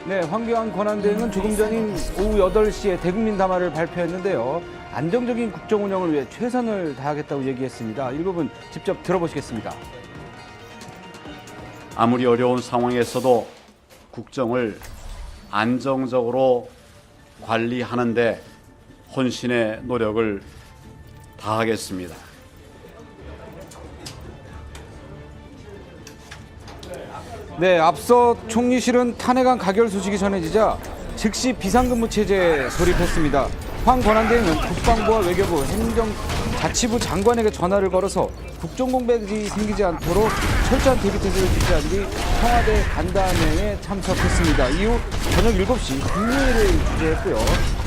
네, 황교안 권한대행은 조금 전인 오후 8시에 대국민 담화를 발표했는데요. 안정적인 국정 운영을 위해 최선을 다하겠다고 얘기했습니다. 일부분 직접 들어보시겠습니다. 아무리 어려운 상황에서도 국정을 안정적으로 관리하는 데 혼신의 노력을 다하겠습니다. 네, 앞서 총리실은 탄핵안 가결 소식이 전해지자 즉시 비상근무 체제에 돌입했습니다. 황 권한대행은 국방부와 외교부, 행정자치부 장관에게 전화를 걸어서 국정공백이 생기지 않도록 철저한 대비태세를 지시한 뒤 청와대 간담회에 참석했습니다. 이후 저녁 7시 국무회의를 주재했고요.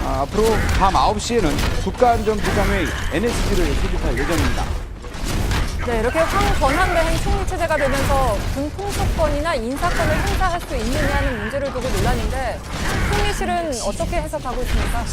앞으로 밤 9시에는 국가안전보장회의 NSG를 소집할 예정입니다. 네, 이렇게 황 권한대행 총리 체제가 되면서 군통수권이나 인사권을 행사할 수 있느냐는 문제를 두고 논란인데 총리실은 어떻게 해석하고 있습니까?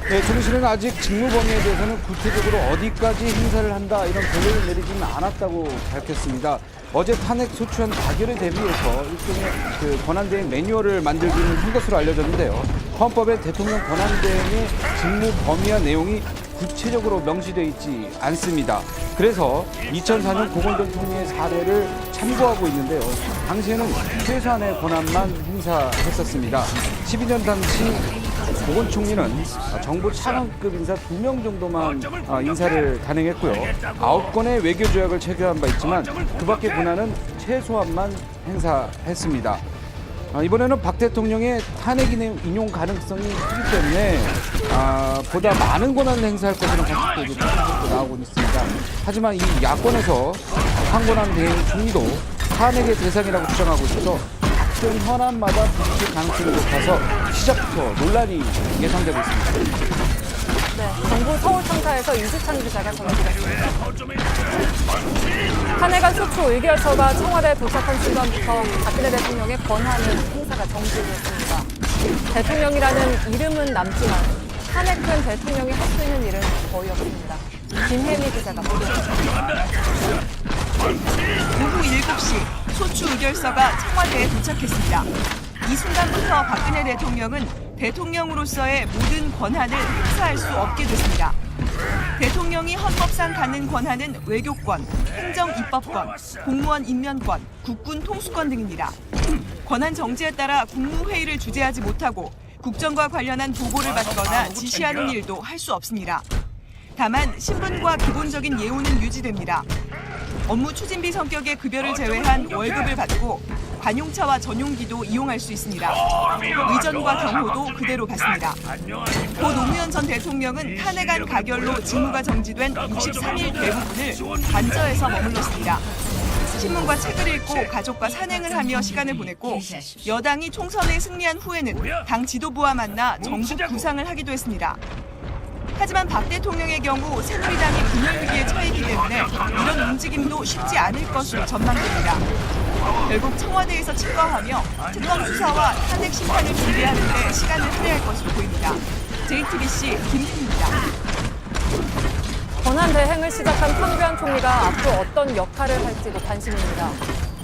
네, 총리실은 아직 직무 범위에 대해서는 구체적으로 어디까지 행사를 한다 이런 결론을 내리지는 않았다고 밝혔습니다. 어제 탄핵 소추안 가결에 대비해서 일종의 권한대행 매뉴얼을 만들기는 한 것으로 알려졌는데요. 헌법에 대통령 권한대행의 직무 범위와 내용이 구체적으로 명시되어 있지 않습니다. 그래서 2004년 고건동 총리의 사례를 참고하고 있는데요. 당시에는 최소한의 권한만 행사했었습니다. 12년 당시 고건 총리는 정부 차관급 인사 2명 정도만 인사를 단행했고요. 9건의 외교 조약을 체결한 바 있지만 그 밖의 권한은 최소한만 행사했습니다. 이번에는 박 대통령의 탄핵 인용 가능성이 크기 때문에 보다 많은 권한을 행사할 것이라는 관측도 이제 나오고 있습니다. 하지만 이 야권에서 황 권한대행 총리도 탄핵의 대상이라고 주장하고 있어서 같은 현안마다 부딪힐 가능성이 높아서 시작부터 논란이 예상되고 있습니다. 네, 정부 서울 참사에서 이주찬 기자가 전해드렸습니다. 탄핵안 소추 의결서가 청와대에 도착한 순간부터 박근혜 대통령의 권한은 행사가 정지됐습니다. 대통령이라는 이름은 남지만 탄핵된 대통령이 할 수 있는 일은 거의 없습니다. 김혜미 기자가 보도했습니다. 오후 7시 소추 의결서가 청와대에 도착했습니다. 이 순간부터 박근혜 대통령은 대통령으로서의 모든 권한을 행사할 수 없게 됐습니다. 대통령이 헌법상 갖는 권한은 외교권, 행정입법권, 공무원 임면권, 국군 통수권 등입니다. 권한 정지에 따라 국무회의를 주재하지 못하고 국정과 관련한 보고를 받거나 지시하는 일도 할 수 없습니다. 다만 신분과 기본적인 예우는 유지됩니다. 업무 추진비 성격의 급여를 제외한 월급을 받고 관용차와 전용기도 이용할 수 있습니다. 의전과 경호도 그대로 받습니다. 고 노무현 전 대통령은 탄핵안 가결로 직무가 정지된 63일 대부분을 관저에서 머물렀습니다. 신문과 책을 읽고 가족과 산행을 하며 시간을 보냈고 여당이 총선에 승리한 후에는 당 지도부와 만나 정국 구상을 하기도 했습니다. 하지만 박 대통령의 경우 새누리당이 분열 위기에 처했기 때문에 이런 움직임도 쉽지 않을 것으로 전망됩니다. 결국 청와대에서 출마하며 특검 수사와 탄핵 심판을 준비하는 데 시간을 할애할 것으로 보입니다. JTBC 김희입니다. 권한대행을 시작한 황교안 총리가 앞으로 어떤 역할을 할지도 관심입니다.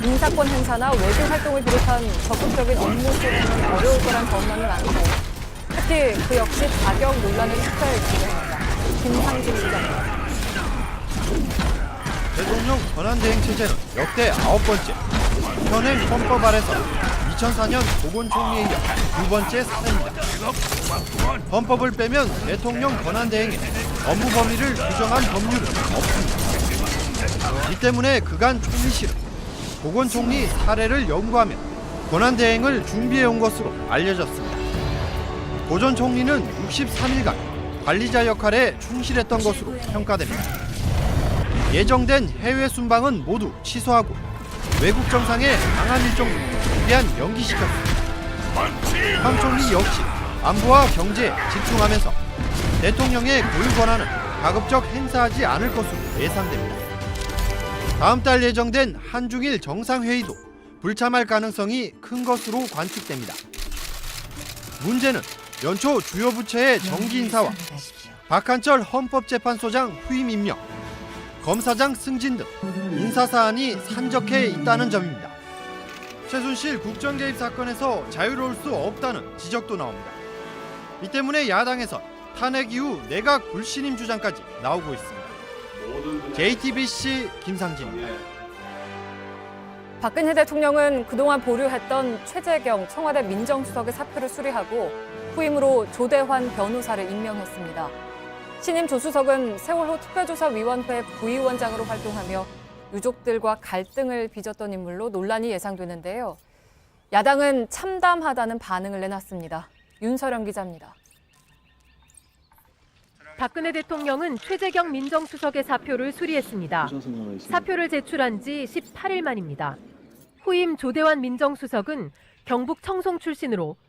인사권 행사나 외교 활동을 비롯한 적극적인 업무 수행은 어려울 거란 전망이 많고 특히 그 역시 자격 논란을 촉발할 지경입니다. 김상진 기자입니다. 대통령 권한대행 체제는 역대 9번째, 현행 헌법 아래서 2004년 고건 총리에 이어 2번째 사례입니다. 헌법을 빼면 대통령 권한대행의 업무 범위를 규정한 법률은 없습니다. 이 때문에 그간 총리실은 고건 총리 사례를 연구하며 권한대행을 준비해온 것으로 알려졌습니다. 고 전 총리는 63일간 관리자 역할에 충실했던 것으로 평가됩니다. 예정된 해외 순방은 모두 취소하고 외국 정상에 강한 일정도 최대한 연기시켰습니다. 황 총리 역시 안보와 경제에 집중하면서 대통령의 고유 권한은 가급적 행사하지 않을 것으로 예상됩니다. 다음 달 예정된 한중일 정상회의도 불참할 가능성이 큰 것으로 관측됩니다. 문제는 연초 주요 부처의 정기 인사와 박한철 헌법재판소장 후임 임명, 검사장 승진 등 인사 사안이 산적해 있다는 점입니다. 최순실 국정 개입 사건에서 자유로울 수 없다는 지적도 나옵니다. 이 때문에 야당에서 탄핵 이후 내각 불신임 주장까지 나오고 있습니다. JTBC 김상진입니다. 박근혜 대통령은 그동안 보류했던 최재경 청와대 민정수석의 사표를 수리하고 후임으로 조대환 변호사를 임명했습니다. 신임 조수석은 세월호 특별조사위원회 부위원장으로 활동하며 유족들과 갈등을 빚었던 인물로 논란이 예상되는데요. 야당은 참담하다는 반응을 내놨습니다. 윤서령 기자입니다. 박근혜 대통령은 최재경 민정수석의 사표를 수리했습니다. 사표를 제출한 지 18일 만입니다. 후임 조대환 민정수석은 경북 청송 출신으로